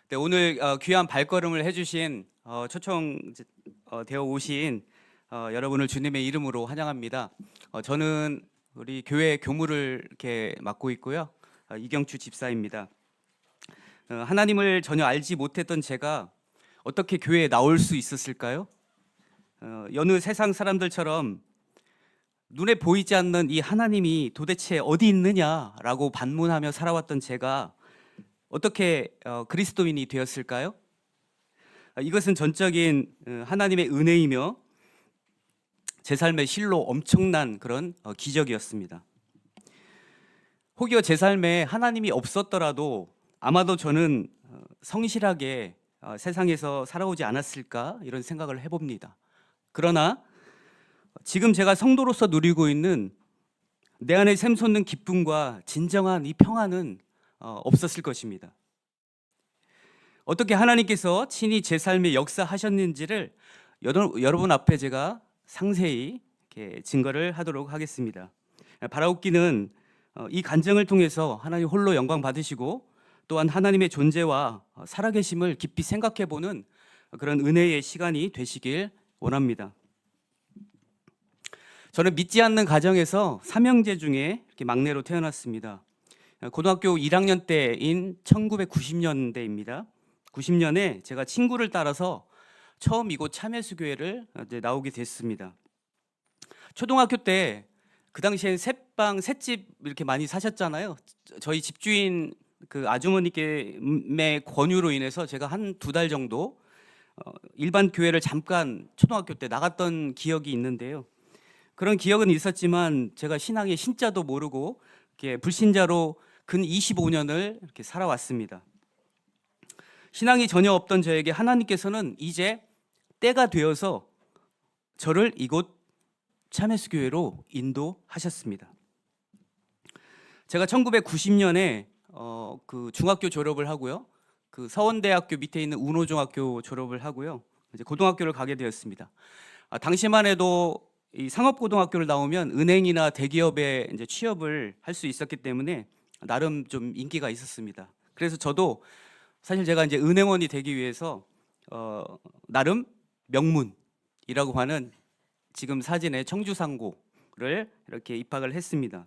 네, 오늘 귀한 발걸음을 해주신 초청되어 오신 여러분을 주님의 이름으로 환영합니다. 저는 우리 교회 교무를 이렇게 맡고 있고요. 이경추 집사입니다. 하나님을 전혀 알지 못했던 제가 어떻게 교회에 나올 수 있었을까요? 여느 세상 사람들처럼 눈에 보이지 않는 이 하나님이 도대체 어디 있느냐라고 반문하며 살아왔던 제가 어떻게 그리스도인이 되었을까요? 이것은 전적인 하나님의 은혜이며 제 삶의 실로 엄청난 그런 기적이었습니다. 혹여 제 삶에 하나님이 없었더라도 아마도 저는 성실하게 세상에서 살아오지 않았을까 이런 생각을 해봅니다. 그러나 지금 제가 성도로서 누리고 있는 내 안에 샘솟는 기쁨과 진정한 이 평안은 없었을 것입니다. 어떻게 하나님께서 친히 제 삶에 역사하셨는지를 여러분 앞에 제가 상세히 이렇게 증거를 하도록 하겠습니다. 바라옵기는 이 간증을 통해서 하나님 홀로 영광 받으시고 또한 하나님의 존재와 살아계심을 깊이 생각해보는 그런 은혜의 시간이 되시길 원합니다. 저는 믿지 않는 가정에서 삼형제 중에 이렇게 막내로 태어났습니다. 고등학교 1학년 때인 1990년대입니다. 90년에 제가 친구를 따라서 처음 이곳 참예수교회를 나오게 됐습니다. 초등학교 때 그 당시엔 셋방 셋집 이렇게 많이 사셨잖아요. 저희 집주인 그 아주머니께의 권유로 인해서 제가 한 2달 정도 일반 교회를 잠깐 초등학교 때 나갔던 기억이 있는데요. 그런 기억은 있었지만 제가 신앙의 신자도 모르고 이렇게 불신자로 근 25년을 이렇게 살아왔습니다. 신앙이 전혀 없던 저에게 하나님께서는 이제 때가 되어서 저를 이곳 참예수교회로 인도하셨습니다. 제가 1990년에 그 중학교 졸업을 하고요. 그 서원대학교 밑에 있는 운호중학교 졸업을 하고요. 이제 고등학교를 가게 되었습니다. 당시만 해도 이 상업고등학교를 나오면 은행이나 대기업에 이제 취업을 할 수 있었기 때문에 나름 좀 인기가 있었습니다. 그래서 저도 사실 제가 이제 은행원이 되기 위해서 나름 명문이라고 하는 지금 사진의 청주상고를 이렇게 입학을 했습니다.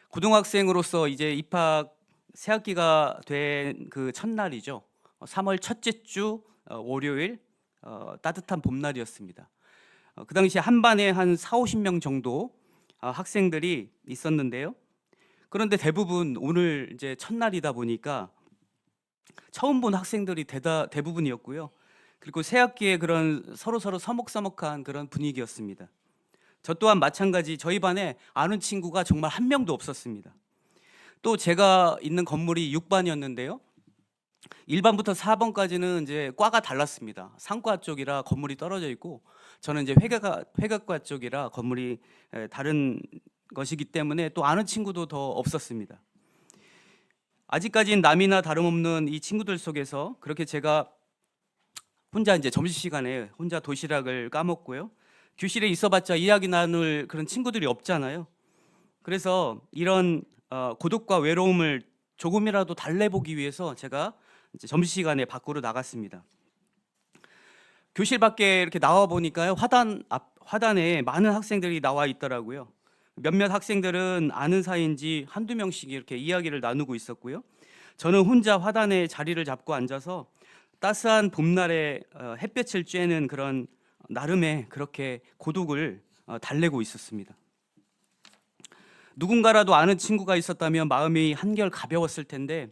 고등학생으로서 이제 입학 새 학기가 된 그 첫날이죠. 3월 첫째 주 월요일 따뜻한 봄날이었습니다. 그 당시 한 반에 한 40-50명 정도 학생들이 있었는데요. 그런데 대부분 오늘 이제 첫날이다 보니까 처음 본 학생들이 대부분이었고요. 그리고 새 학기에 그런 서로 서먹서먹한 그런 분위기였습니다. 저 또한 마찬가지 저희 반에 아는 친구가 정말 한 명도 없었습니다. 또 제가 있는 건물이 6반이었는데요. 1반부터 4번까지는 이제 과가 달랐습니다. 상과 쪽이라 건물이 떨어져 있고 저는 이제 회계과 쪽이라 건물이 다른 것이기 때문에 또 아는 친구도 더 없었습니다. 아직까지는 남이나 다름없는 이 친구들 속에서 그렇게 제가 혼자 이제 점심시간에 혼자 도시락을 까먹고요. 교실에 있어봤자 이야기 나눌 그런 친구들이 없잖아요. 그래서 이런 고독과 외로움을 조금이라도 달래보기 위해서 제가 이제 점심시간에 밖으로 나갔습니다. 교실 밖에 이렇게 나와 보니까요. 화단에 많은 학생들이 나와 있더라고요. 몇몇 학생들은 아는 사이인지 한두 명씩 이렇게 이야기를 나누고 있었고요. 저는 혼자 화단에 자리를 잡고 앉아서 따스한 봄날에 햇볕을 쬐는 그런 나름의 그렇게 고독을 달래고 있었습니다. 누군가라도 아는 친구가 있었다면 마음이 한결 가벼웠을 텐데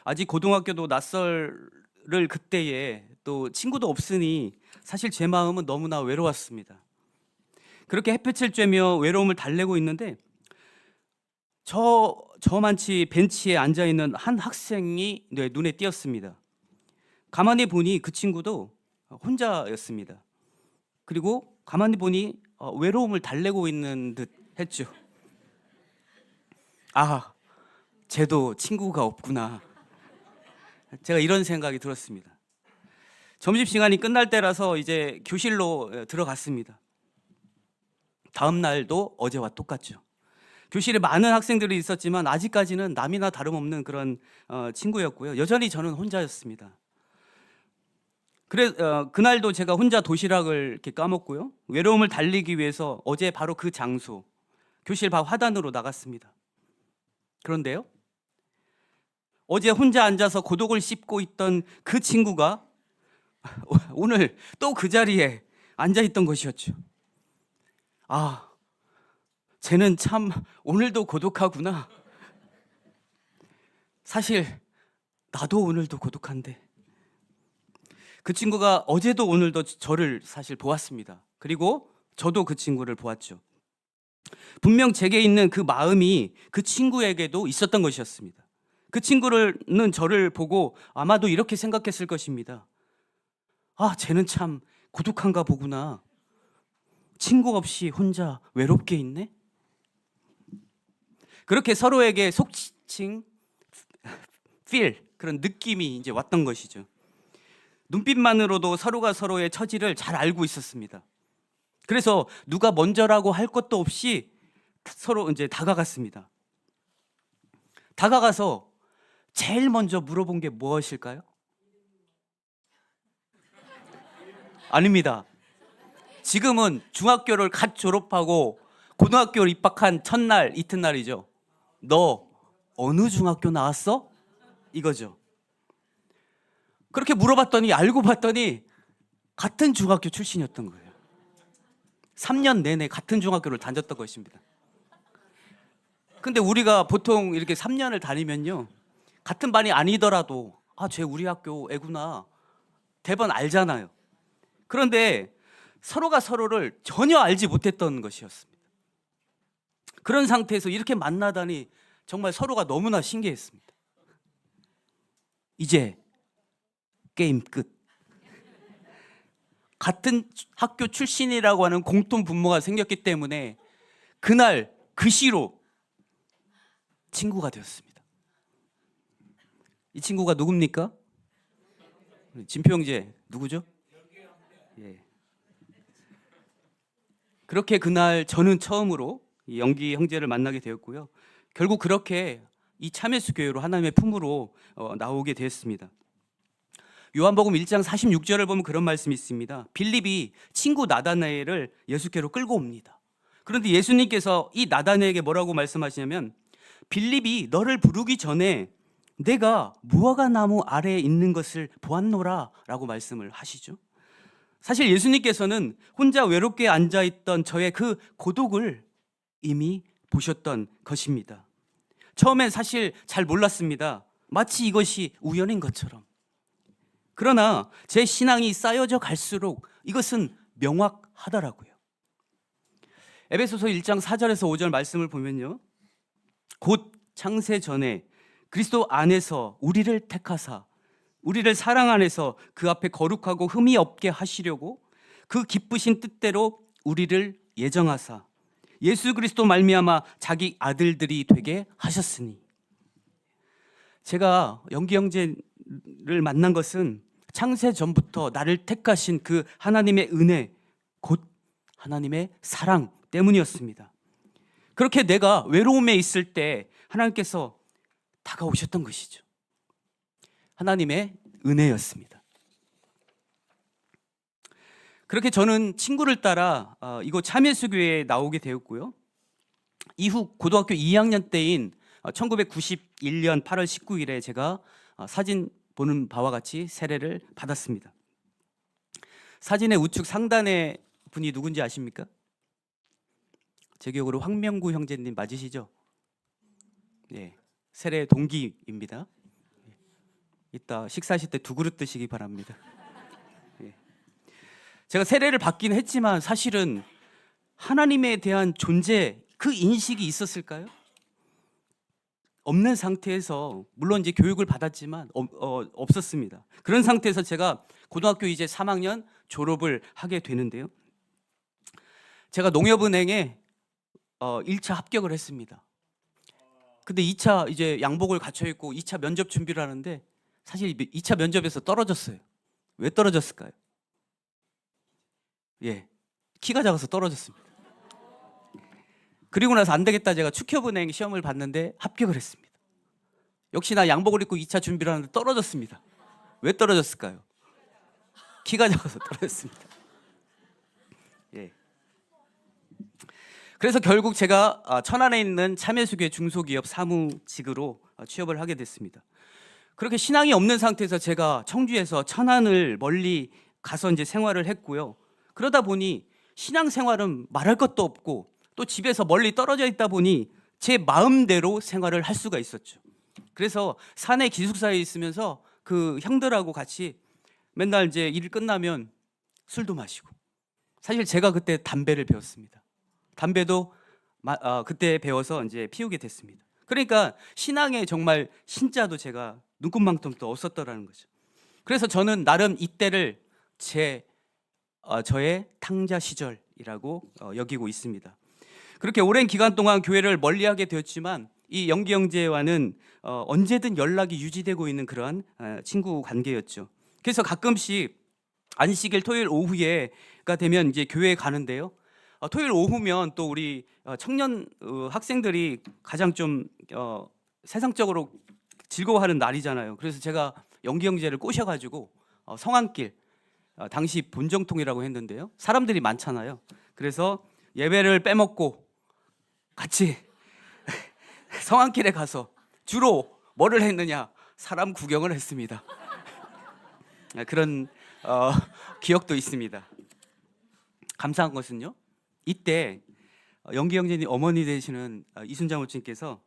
아직 고등학교도 낯설을 그때에 또 친구도 없으니 사실 제 마음은 너무나 외로웠습니다. 그렇게 햇볕을 쬐며 외로움을 달래고 있는데 저만치 벤치에 앉아있는 한 학생이 눈에 띄었습니다. 가만히 보니 그 친구도 혼자였습니다. 그리고 가만히 보니 외로움을 달래고 있는 듯 했죠. 아, 쟤도 친구가 없구나. 제가 이런 생각이 들었습니다. 점심시간이 끝날 때라서 이제 교실로 들어갔습니다. 다음 날도 어제와 똑같죠. 교실에 많은 학생들이 있었지만 아직까지는 남이나 다름없는 그런 친구였고요. 여전히 저는 혼자였습니다. 그날도 제가 혼자 도시락을 이렇게 까먹고요. 외로움을 달리기 위해서 어제 바로 그 장소, 교실 바로 화단으로 나갔습니다. 그런데요, 어제 혼자 앉아서 고독을 씹고 있던 그 친구가 오늘 또 그 자리에 앉아 있던 것이었죠. 아, 쟤는 참 오늘도 고독하구나. 사실 나도 오늘도 고독한데. 그 친구가 어제도 오늘도 저를 사실 보았습니다. 그리고 저도 그 친구를 보았죠. 분명 제게 있는 그 마음이 그 친구에게도 있었던 것이었습니다. 그 친구는 저를 보고 아마도 이렇게 생각했을 것입니다. 아, 쟤는 참 고독한가 보구나. 친구 없이 혼자 외롭게 있네. 그렇게 서로에게 속칭, feel, 그런 느낌이 이제 왔던 것이죠. 눈빛만으로도 서로가 서로의 처지를 잘 알고 있었습니다. 그래서 누가 먼저라고 할 것도 없이 서로 이제 다가갔습니다. 다가가서 제일 먼저 물어본 게 무엇일까요? 아닙니다. 지금은 중학교를 갓 졸업하고 고등학교를 입학한 첫날 이튿날이죠. 너 어느 중학교 나왔어? 이거죠. 그렇게 물어봤더니 알고 봤더니 같은 중학교 출신이었던 거예요. 3년 내내 같은 중학교를 다녔던 것입니다. 근데 우리가 보통 이렇게 3년을 다니면요, 같은 반이 아니더라도 아, 쟤 우리 학교 애구나 대번 알잖아요. 그런데 서로가 서로를 전혀 알지 못했던 것이었습니다. 그런 상태에서 이렇게 만나다니 정말 서로가 너무나 신기했습니다. 이제 게임 끝. 같은 학교 출신이라고 하는 공통 분모가 생겼기 때문에 그날 그 시로 친구가 되었습니다. 이 친구가 누굽니까? 진표 형제 누구죠? 예. 그렇게 그날 저는 처음으로 이 영기 형제를 만나게 되었고요. 결국 그렇게 이 참예수 교회로 하나님의 품으로 나오게 되었습니다. 요한복음 1장 46절을 보면 그런 말씀이 있습니다. 빌립이 친구 나다나엘을 예수께로 끌고 옵니다. 그런데 예수님께서 이 나다나엘에게 뭐라고 말씀하시냐면, 빌립이 너를 부르기 전에 내가 무화과 나무 아래에 있는 것을 보았노라 라고 말씀을 하시죠. 사실 예수님께서는 혼자 외롭게 앉아있던 저의 그 고독을 이미 보셨던 것입니다. 처음엔 사실 잘 몰랐습니다. 마치 이것이 우연인 것처럼. 그러나 제 신앙이 쌓여져 갈수록 이것은 명확하더라고요. 에베소서 1장 4절에서 5절 말씀을 보면요, 곧 창세 전에 그리스도 안에서 우리를 택하사 우리를 사랑 안에서 그 앞에 거룩하고 흠이 없게 하시려고 그 기쁘신 뜻대로 우리를 예정하사 예수 그리스도 말미암아 자기 아들들이 되게 하셨으니. 제가 영기 형제를 만난 것은 창세 전부터 나를 택하신 그 하나님의 은혜, 곧 하나님의 사랑 때문이었습니다. 그렇게 내가 외로움에 있을 때 하나님께서 다가오셨던 것이죠. 하나님의 은혜였습니다. 그렇게 저는 친구를 따라 이곳 참예수교회에 나오게 되었고요. 이후 고등학교 2학년 때인 1991년 8월 19일에 제가 사진 보는 바와 같이 세례를 받았습니다. 사진의 우측 상단의 분이 누군지 아십니까? 제 기억으로 황명구 형제님 맞으시죠? 예, 세례 동기입니다. 이따 식사하실 때 두 그릇 드시기 바랍니다. 예. 제가 세례를 받긴 했지만 사실은 하나님에 대한 존재, 그 인식이 있었을까요? 없는 상태에서, 물론 이제 교육을 받았지만 없었습니다. 그런 상태에서 제가 고등학교 이제 3학년 졸업을 하게 되는데요. 제가 농협은행에 1차 합격을 했습니다. 근데 2차 이제 양복을 갖춰 입고 2차 면접 준비를 하는데 사실 2차 면접에서 떨어졌어요. 왜 떨어졌을까요? 예, 키가 작아서 떨어졌습니다. 그리고 나서 안 되겠다 제가 축협은행 시험을 봤는데 합격을 했습니다. 역시나 양복을 입고 2차 준비를 하는데 떨어졌습니다. 왜 떨어졌을까요? 키가 작아서 떨어졌습니다. 예. 그래서 결국 제가 천안에 있는 참여수교 중소기업 사무직으로 취업을 하게 됐습니다. 그렇게 신앙이 없는 상태에서 제가 청주에서 천안을 멀리 가서 이제 생활을 했고요. 그러다 보니 신앙생활은 말할 것도 없고 또 집에서 멀리 떨어져 있다 보니 제 마음대로 생활을 할 수가 있었죠. 그래서 산에 기숙사에 있으면서 그 형들하고 같이 맨날 이제 일 끝나면 술도 마시고, 사실 제가 그때 담배를 배웠습니다. 담배도 그때 배워서 이제 피우게 됐습니다. 그러니까 신앙에 정말 신자도 제가 눈꽃만큼도 없었더라는 거죠. 그래서 저는 나름 이때를 저의 탕자 시절이라고 여기고 있습니다. 그렇게 오랜 기간 동안 교회를 멀리하게 되었지만 이 영기 형제와는 언제든 연락이 유지되고 있는 그러한 친구 관계였죠. 그래서 가끔씩 안식일 토요일 오후에가 되면 이제 교회에 가는데요. 토요일 오후면 또 우리 청년 학생들이 가장 좀 세상적으로 즐거워하는 날이잖아요. 그래서 제가 영기 형제를 꼬셔가지고 성안길, 당시 본정통이라고 했는데요. 사람들이 많잖아요. 그래서 예배를 빼먹고 같이 성안길에 가서 주로 뭐를 했느냐? 사람 구경을 했습니다. 그런 기억도 있습니다. 감사한 것은요, 이때 영기 형제님 어머니 되시는 이순장 올님께서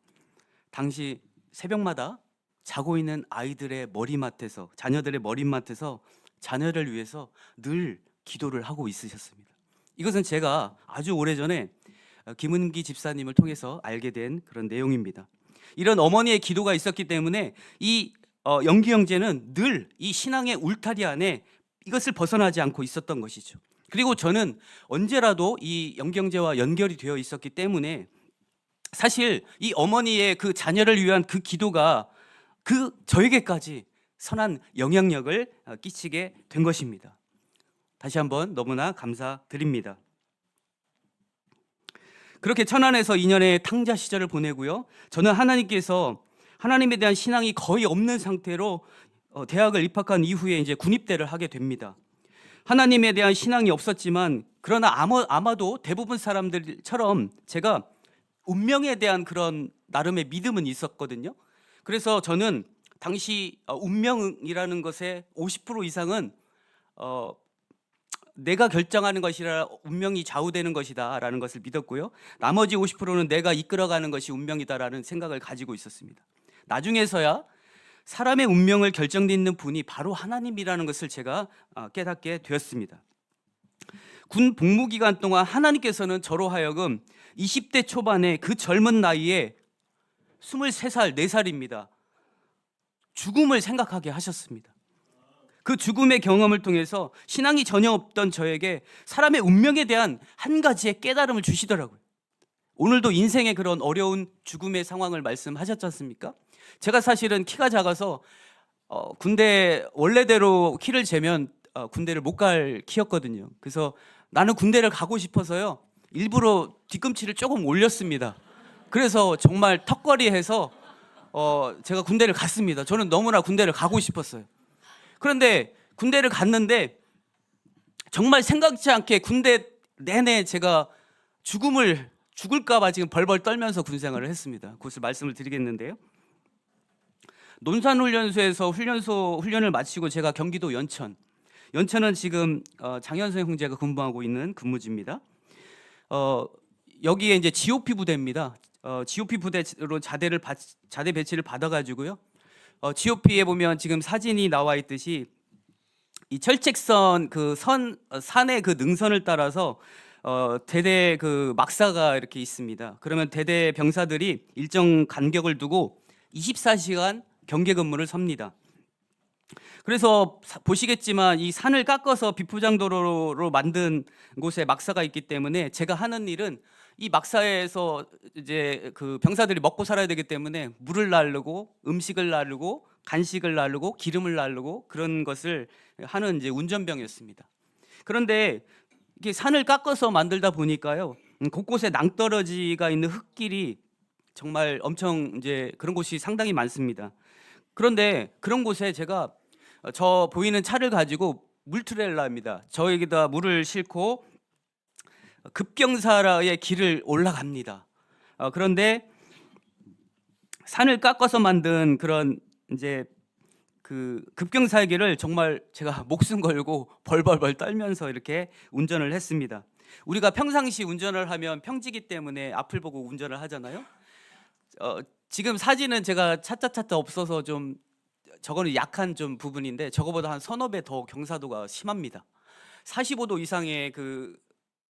당시 새벽마다 자고 있는 아이들의 머리맡에서, 자녀들의 머리맡에서 자녀를 위해서 늘 기도를 하고 있으셨습니다. 이것은 제가 아주 오래전에 김은기 집사님을 통해서 알게 된 그런 내용입니다. 이런 어머니의 기도가 있었기 때문에 이 영기 형제는 늘 이 신앙의 울타리 안에 이것을 벗어나지 않고 있었던 것이죠. 그리고 저는 언제라도 이 영기 형제와 연결이 되어 있었기 때문에 사실 이 어머니의 그 자녀를 위한 그 기도가 저에게까지 선한 영향력을 끼치게 된 것입니다. 다시 한번 너무나 감사드립니다. 그렇게 천안에서 2년의 탕자 시절을 보내고요. 저는 하나님에 대한 신앙이 거의 없는 상태로 대학을 입학한 이후에 이제 군입대를 하게 됩니다. 하나님에 대한 신앙이 없었지만 그러나 아마도 대부분 사람들처럼 제가 운명에 대한 그런 나름의 믿음은 있었거든요. 그래서 저는 당시 운명이라는 것의 50% 이상은 내가 결정하는 것이라 운명이 좌우되는 것이다라는 것을 믿었고요. 나머지 50%는 내가 이끌어가는 것이 운명이다라는 생각을 가지고 있었습니다. 나중에서야 사람의 운명을 결정짓는 분이 바로 하나님이라는 것을 제가 깨닫게 되었습니다. 군 복무 기간 동안 하나님께서는 저로 하여금 20대 초반에 그 젊은 나이에 23살, 4살입니다. 죽음을 생각하게 하셨습니다. 그 죽음의 경험을 통해서 신앙이 전혀 없던 저에게 사람의 운명에 대한 한 가지의 깨달음을 주시더라고요. 오늘도 인생의 그런 어려운 죽음의 상황을 말씀하셨지 않습니까? 제가 사실은 키가 작아서 군대 원래대로 키를 재면 군대를 못 갈 키였거든요. 그래서 나는 군대를 가고 싶어서요, 일부러 뒤꿈치를 조금 올렸습니다. 그래서 정말 턱걸이해서 제가 군대를 갔습니다. 저는 너무나 군대를 가고 싶었어요. 그런데 군대를 갔는데 정말 생각지 않게 군대 내내 제가 죽을까 봐 지금 벌벌 떨면서 군 생활을 했습니다. 그것을 말씀을 드리겠는데요. 논산훈련소에서 훈련을 마치고 제가 경기도 연천은 지금 장현성 형제가 근무하고 있는 근무지입니다. 여기에 이제 GOP 부대입니다. GOP 부대로 자대 배치를 받아가지고요. GOP에 보면 지금 사진이 나와 있듯이 이 철책선 산의 그 능선을 따라서 대대 그 막사가 이렇게 있습니다. 그러면 대대 병사들이 일정 간격을 두고 24시간 경계 근무를 섭니다. 그래서 보시겠지만 이 산을 깎아서 비포장도로로 만든 곳에 막사가 있기 때문에 제가 하는 일은 이 막사에서 이제 그 병사들이 먹고 살아야 되기 때문에 물을 나르고 음식을 나르고 간식을 나르고 기름을 나르고 그런 것을 하는 이제 운전병이었습니다. 그런데 이게 산을 깎아서 만들다 보니까요, 곳곳에 낭떠러지가 있는 흙길이 정말 엄청 이제 그런 곳이 상당히 많습니다. 그런데 그런 곳에 제가 저 보이는 차를 가지고 물트레일러입니다. 저에게다 물을 싣고 급경사의 길을 올라갑니다. 그런데 산을 깎아서 만든 그런 이제 그 급경사의 길을 정말 제가 목숨 걸고 벌벌벌 떨면서 이렇게 운전을 했습니다. 우리가 평상시 운전을 하면 평지기 때문에 앞을 보고 운전을 하잖아요. 지금 사진은 제가 차차차차 없어서 좀 저거는 약한 좀 부분인데 저거보다 한 서너 배 더 경사도가 심합니다. 45도 이상의 그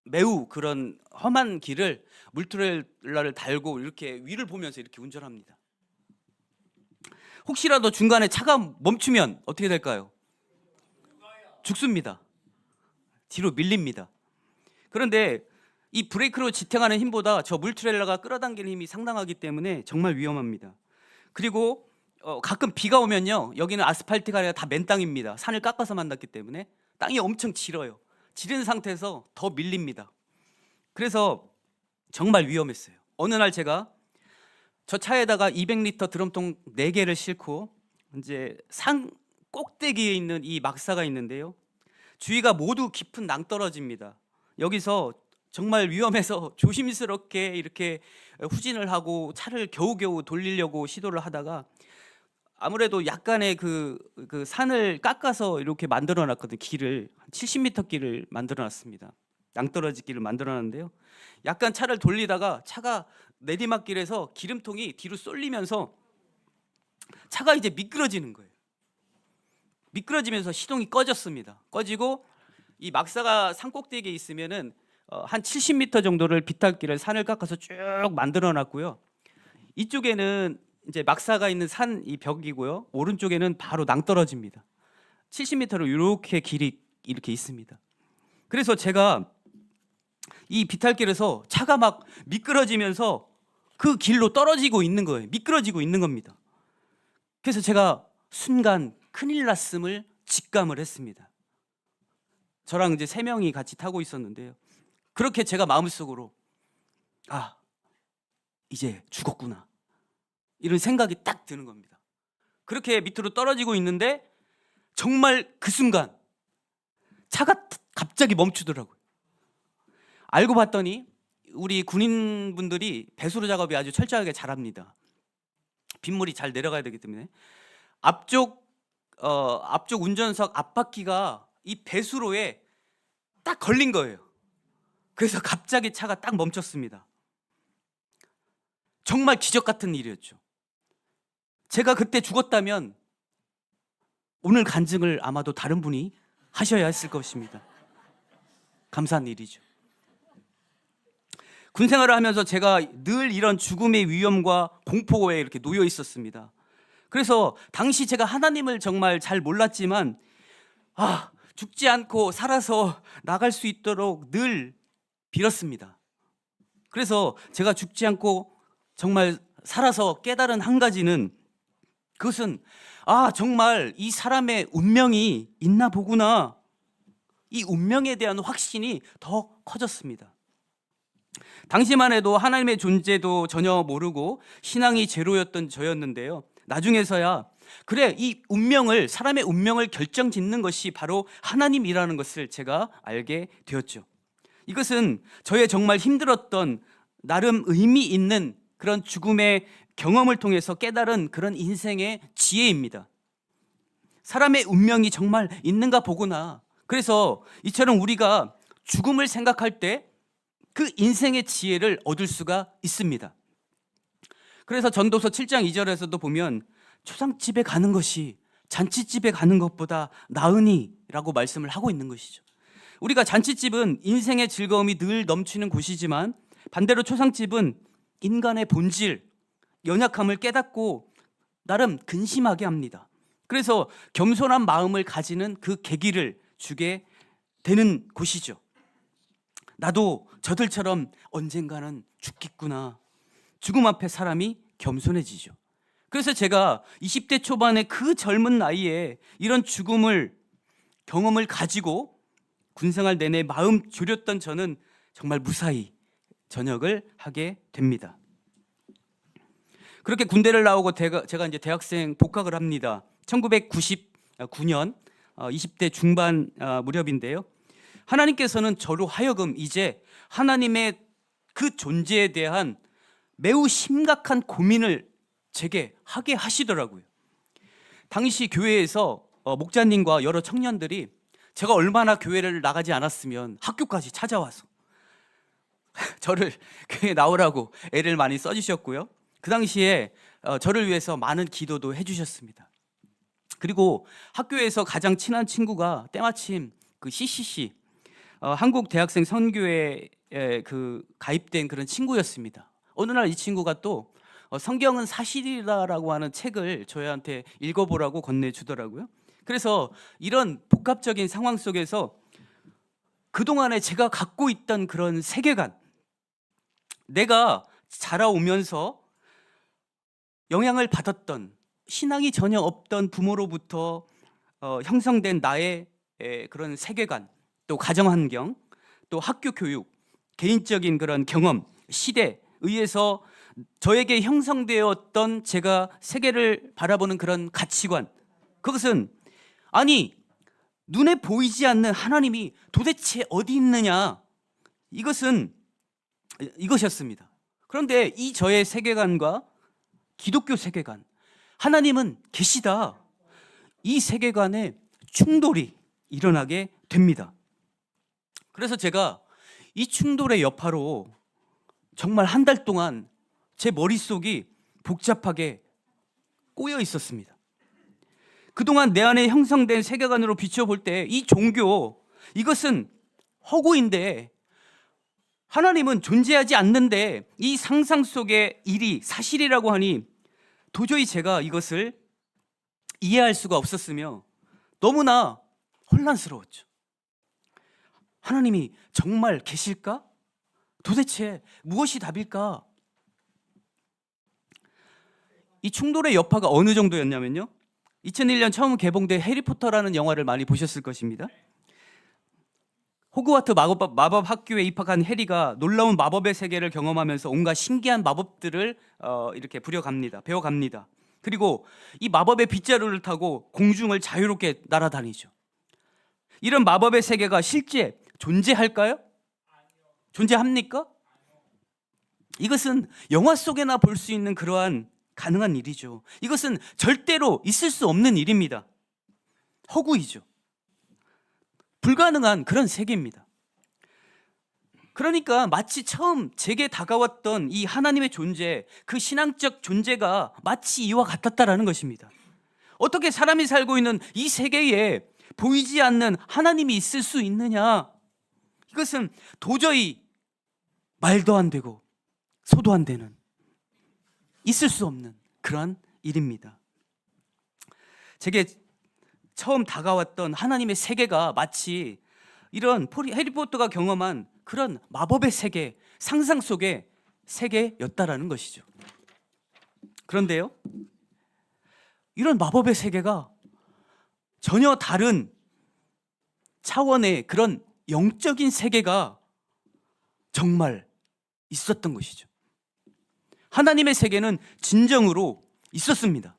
매우 그런 험한 길을 물트레일러를 달고 이렇게 위를 보면서 이렇게 운전합니다. 혹시라도 중간에 차가 멈추면 어떻게 될까요? 죽습니다. 뒤로 밀립니다. 그런데 이 브레이크로 지탱하는 힘보다 저 물트레일러가 끌어당기는 힘이 상당하기 때문에 정말 위험합니다. 그리고 가끔 비가 오면요, 여기는 아스팔트가 아니라 다 맨땅입니다. 산을 깎아서 만났기 때문에 땅이 엄청 질어요. 지른 상태에서 더 밀립니다. 그래서 정말 위험했어요. 어느 날 제가 저 차에다가 200리터 드럼통 4개를 싣고 이제 산 꼭대기에 있는 이 막사가 있는데요, 주위가 모두 깊은 낭떠러지입니다. 여기서 정말 위험해서 조심스럽게 이렇게 후진을 하고 차를 겨우겨우 돌리려고 시도를 하다가 아무래도 약간의 그 산을 깎아서 이렇게 만들어 놨거든요. 길을 70m 길을 만들어 놨습니다. 낭떠러지 길을 만들어 놨는데요, 약간 차를 돌리다가 차가 내리막길에서 기름통이 뒤로 쏠리면서 차가 이제 미끄러지는 거예요. 미끄러지면서 시동이 꺼졌습니다. 꺼지고 이 막사가 산 꼭대기에 있으면은 한 70m 정도를 비탈길을 산을 깎아서 쭉 만들어 놨고요. 이쪽에는 이제 막사가 있는 산 이 벽이고요. 오른쪽에는 바로 낭떠러지입니다. 70m로 이렇게 길이 이렇게 있습니다. 그래서 제가 이 비탈길에서 차가 막 미끄러지면서 그 길로 떨어지고 있는 거예요. 미끄러지고 있는 겁니다. 그래서 제가 순간 큰일 났음을 직감을 했습니다. 저랑 이제 3명이 같이 타고 있었는데요, 그렇게 제가 마음속으로 이제 죽었구나 이런 생각이 딱 드는 겁니다. 그렇게 밑으로 떨어지고 있는데 정말 그 순간 차가 갑자기 멈추더라고요. 알고 봤더니 우리 군인분들이 배수로 작업이 아주 철저하게 잘합니다. 빗물이 잘 내려가야 되기 때문에 앞쪽 운전석 앞바퀴가 이 배수로에 딱 걸린 거예요. 그래서 갑자기 차가 딱 멈췄습니다. 정말 기적 같은 일이었죠. 제가 그때 죽었다면 오늘 간증을 아마도 다른 분이 하셔야 했을 것입니다. 감사한 일이죠. 군 생활을 하면서 제가 늘 이런 죽음의 위험과 공포에 이렇게 놓여 있었습니다. 그래서 당시 제가 하나님을 정말 잘 몰랐지만 죽지 않고 살아서 나갈 수 있도록 늘 빌었습니다. 그래서 제가 죽지 않고 정말 살아서 깨달은 한 가지는, 그것은 정말 이 사람의 운명이 있나 보구나, 이 운명에 대한 확신이 더 커졌습니다. 당시만 해도 하나님의 존재도 전혀 모르고 신앙이 제로였던 저였는데요, 나중에서야 그래, 이 운명을, 사람의 운명을 결정짓는 것이 바로 하나님이라는 것을 제가 알게 되었죠. 이것은 저의 정말 힘들었던 나름 의미 있는 그런 죽음의 경험을 통해서 깨달은 그런 인생의 지혜입니다. 사람의 운명이 정말 있는가 보구나. 그래서 이처럼 우리가 죽음을 생각할 때 그 인생의 지혜를 얻을 수가 있습니다. 그래서 전도서 7장 2절에서도 보면 초상집에 가는 것이 잔치집에 가는 것보다 나으니 라고 말씀을 하고 있는 것이죠. 우리가 잔치집은 인생의 즐거움이 늘 넘치는 곳이지만 반대로 초상집은 인간의 본질, 연약함을 깨닫고 나름 근심하게 합니다. 그래서 겸손한 마음을 가지는 그 계기를 주게 되는 곳이죠. 나도 저들처럼 언젠가는 죽겠구나. 죽음 앞에 사람이 겸손해지죠. 그래서 제가 20대 초반의 그 젊은 나이에 이런 죽음을 경험을 가지고 군생활 내내 마음 졸였던 저는 정말 무사히 전역을 하게 됩니다. 그렇게 군대를 나오고 제가 이제 대학생 복학을 합니다. 1999년 20대 중반 무렵인데요. 하나님께서는 저로 하여금 이제 하나님의 그 존재에 대한 매우 심각한 고민을 제게 하게 하시더라고요. 당시 교회에서 목자님과 여러 청년들이 제가 얼마나 교회를 나가지 않았으면 학교까지 찾아와서 저를 교회에 나오라고 애를 많이 써주셨고요. 그 당시에 저를 위해서 많은 기도도 해주셨습니다. 그리고 학교에서 가장 친한 친구가 때마침 그 CCC 한국 대학생 선교회에 가입된 그런 친구였습니다. 어느 날 이 친구가 또 성경은 사실이다라고 하는 책을 저희한테 읽어보라고 건네주더라고요. 그래서 이런 복합적인 상황 속에서 그동안에 제가 갖고 있던 그런 세계관, 내가 자라오면서 영향을 받았던 신앙이 전혀 없던 부모로부터 형성된 나의 그런 세계관, 또 가정환경, 또 학교 교육, 개인적인 그런 경험, 시대에 의해서 저에게 형성되었던 제가 세계를 바라보는 그런 가치관, 그것은 아니 눈에 보이지 않는 하나님이 도대체 어디 있느냐, 이것이었습니다. 그런데 이 저의 세계관과 기독교 세계관, 하나님은 계시다, 이 세계관에 충돌이 일어나게 됩니다. 그래서 제가 이 충돌의 여파로 정말 한 달 동안 제 머릿속이 복잡하게 꼬여 있었습니다. 그동안 내 안에 형성된 세계관으로 비춰볼 때 이 종교, 이것은 허구인데 하나님은 존재하지 않는데 이 상상 속의 일이 사실이라고 하니 도저히 제가 이것을 이해할 수가 없었으며 너무나 혼란스러웠죠. 하나님이 정말 계실까? 도대체 무엇이 답일까? 이 충돌의 여파가 어느 정도였냐면요, 2001년 처음 개봉된 해리포터라는 영화를 많이 보셨을 것입니다. 호그와트 마법 학교에 입학한 해리가 놀라운 마법의 세계를 경험하면서 온갖 신기한 마법들을 이렇게 배워갑니다. 그리고 이 마법의 빗자루를 타고 공중을 자유롭게 날아다니죠. 이런 마법의 세계가 실제 존재할까요? 존재합니까? 이것은 영화 속에나 볼 수 있는 그러한 가능한 일이죠. 이것은 절대로 있을 수 없는 일입니다. 허구이죠. 불가능한 그런 세계입니다. 그러니까 마치 처음 제게 다가왔던 이 하나님의 존재, 그 신앙적 존재가 마치 이와 같았다라는 것입니다. 어떻게 사람이 살고 있는 이 세계에 보이지 않는 하나님이 있을 수 있느냐? 이것은 도저히 말도 안 되고 소도 안 되는, 있을 수 없는 그러한 일입니다. 제게 처음 다가왔던 하나님의 세계가 마치 이런 해리포터가 경험한 그런 마법의 세계, 상상 속의 세계였다라는 것이죠. 그런데요, 이런 마법의 세계가 전혀 다른 차원의 그런 영적인 세계가 정말 있었던 것이죠. 하나님의 세계는 진정으로 있었습니다.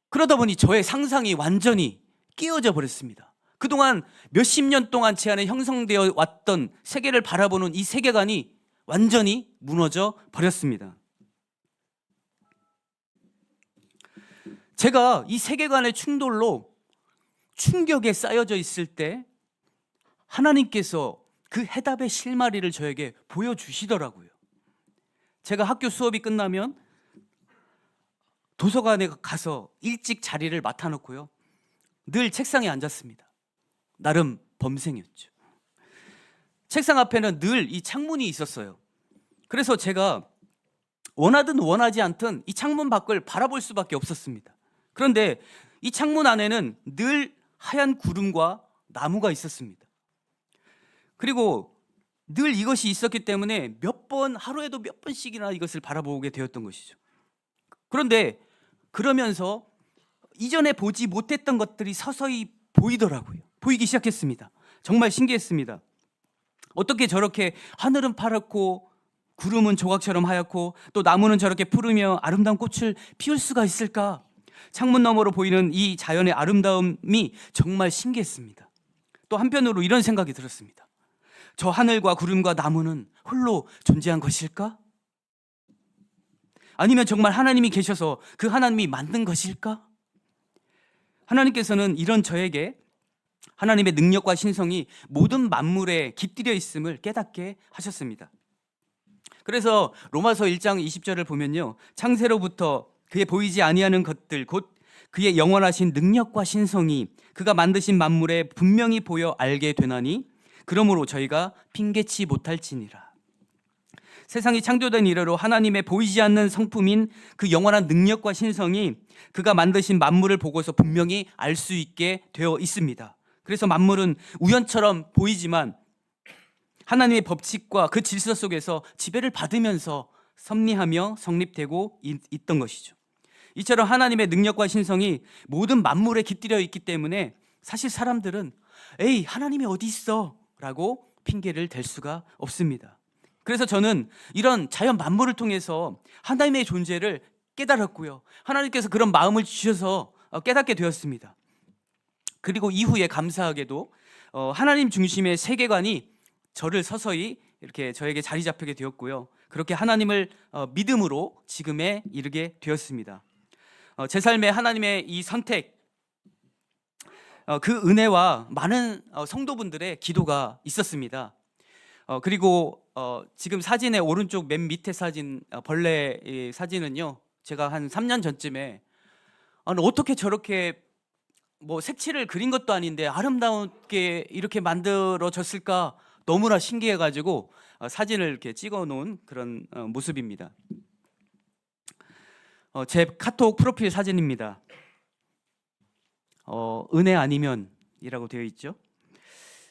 그러다 보니 저의 상상이 완전히 깨어져 버렸습니다. 그동안 몇십 년 동안 제 안에 형성되어 왔던 세계를 바라보는 이 세계관이 완전히 무너져 버렸습니다. 제가 이 세계관의 충돌로 충격에 쌓여져 있을 때 하나님께서 그 해답의 실마리를 저에게 보여주시더라고요. 제가 학교 수업이 끝나면 도서관에 가서 일찍 자리를 맡아놓고요, 늘 책상에 앉았습니다. 나름 범생이었죠. 책상 앞에는 늘 이 창문이 있었어요. 그래서 제가 원하든 원하지 않든 이 창문 밖을 바라볼 수밖에 없었습니다. 그런데 이 창문 안에는 늘 하얀 구름과 나무가 있었습니다. 그리고 늘 이것이 있었기 때문에 하루에도 몇 번씩이나 이것을 바라보게 되었던 것이죠. 그런데 그러면서 이전에 보지 못했던 것들이 서서히 보이기 시작했습니다. 정말 신기했습니다. 어떻게 저렇게 하늘은 파랗고 구름은 조각처럼 하얗고 또 나무는 저렇게 푸르며 아름다운 꽃을 피울 수가 있을까? 창문 너머로 보이는 이 자연의 아름다움이 정말 신기했습니다. 또 한편으로 이런 생각이 들었습니다. 저 하늘과 구름과 나무는 홀로 존재한 것일까? 아니면 정말 하나님이 계셔서 그 하나님이 만든 것일까? 하나님께서는 이런 저에게 하나님의 능력과 신성이 모든 만물에 깃들여 있음을 깨닫게 하셨습니다. 그래서 로마서 1장 20절을 보면요, 창세로부터 그의 보이지 아니하는 것들 곧 그의 영원하신 능력과 신성이 그가 만드신 만물에 분명히 보여 알게 되나니 그러므로 저희가 핑계치 못할지니라. 세상이 창조된 이래로 하나님의 보이지 않는 성품인 그 영원한 능력과 신성이 그가 만드신 만물을 보고서 분명히 알 수 있게 되어 있습니다. 그래서 만물은 우연처럼 보이지만 하나님의 법칙과 그 질서 속에서 지배를 받으면서 섭리하며 성립되고 있던 것이죠. 이처럼 하나님의 능력과 신성이 모든 만물에 깃들여 있기 때문에 사실 사람들은 에이, 하나님이 어디 있어? 라고 핑계를 댈 수가 없습니다. 그래서 저는 이런 자연 만물을 통해서 하나님의 존재를 깨달았고요, 하나님께서 그런 마음을 주셔서 깨닫게 되었습니다. 그리고 이후에 감사하게도 하나님 중심의 세계관이 저를 서서히 이렇게 저에게 자리 잡히게 되었고요, 그렇게 하나님을 믿음으로 지금에 이르게 되었습니다. 제 삶에 하나님의 이 선택, 그 은혜와 많은 성도분들의 기도가 있었습니다. 그리고 지금 사진의 오른쪽 맨 밑에 사진, 벌레 사진은요, 제가 한 3년 전쯤에 어떻게 저렇게 뭐 색칠을 그린 것도 아닌데 아름답게 이렇게 만들어졌을까 너무나 신기해가지고 사진을 이렇게 찍어 놓은 그런 모습입니다. 제 카톡 프로필 사진입니다. 은혜 아니면 이라고 되어 있죠.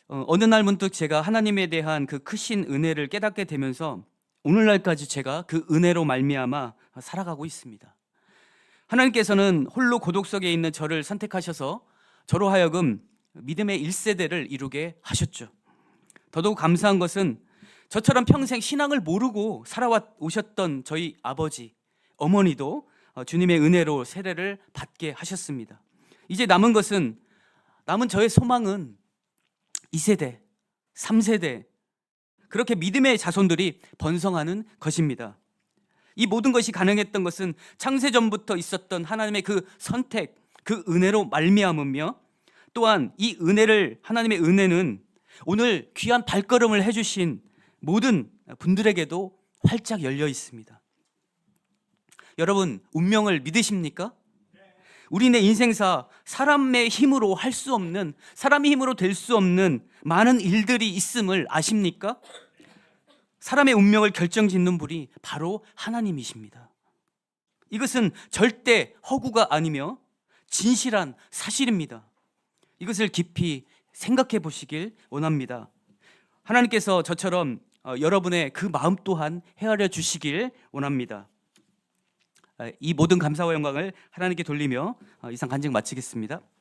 어느 날 문득 제가 하나님에 대한 그 크신 은혜를 깨닫게 되면서 오늘날까지 제가 그 은혜로 말미암아 살아가고 있습니다. 하나님께서는 홀로 고독석에 있는 저를 선택하셔서 저로 하여금 믿음의 1세대를 이루게 하셨죠. 더더욱 감사한 것은 저처럼 평생 신앙을 모르고 살아오셨던 저희 아버지, 어머니도 주님의 은혜로 세례를 받게 하셨습니다. 이제 남은 저의 소망은 2세대, 3세대 그렇게 믿음의 자손들이 번성하는 것입니다. 이 모든 것이 가능했던 것은 창세전부터 있었던 하나님의 그 선택, 그 은혜로 말미암으며 또한 이 하나님의 은혜는 오늘 귀한 발걸음을 해주신 모든 분들에게도 활짝 열려 있습니다. 여러분, 운명을 믿으십니까? 우리네 인생사 사람의 힘으로 할 수 없는, 사람의 힘으로 될 수 없는 많은 일들이 있음을 아십니까? 사람의 운명을 결정짓는 분이 바로 하나님이십니다. 이것은 절대 허구가 아니며 진실한 사실입니다. 이것을 깊이 생각해 보시길 원합니다. 하나님께서 저처럼 여러분의 그 마음 또한 헤아려 주시길 원합니다. 이 모든 감사와 영광을 하나님께 돌리며 이상 간증 마치겠습니다.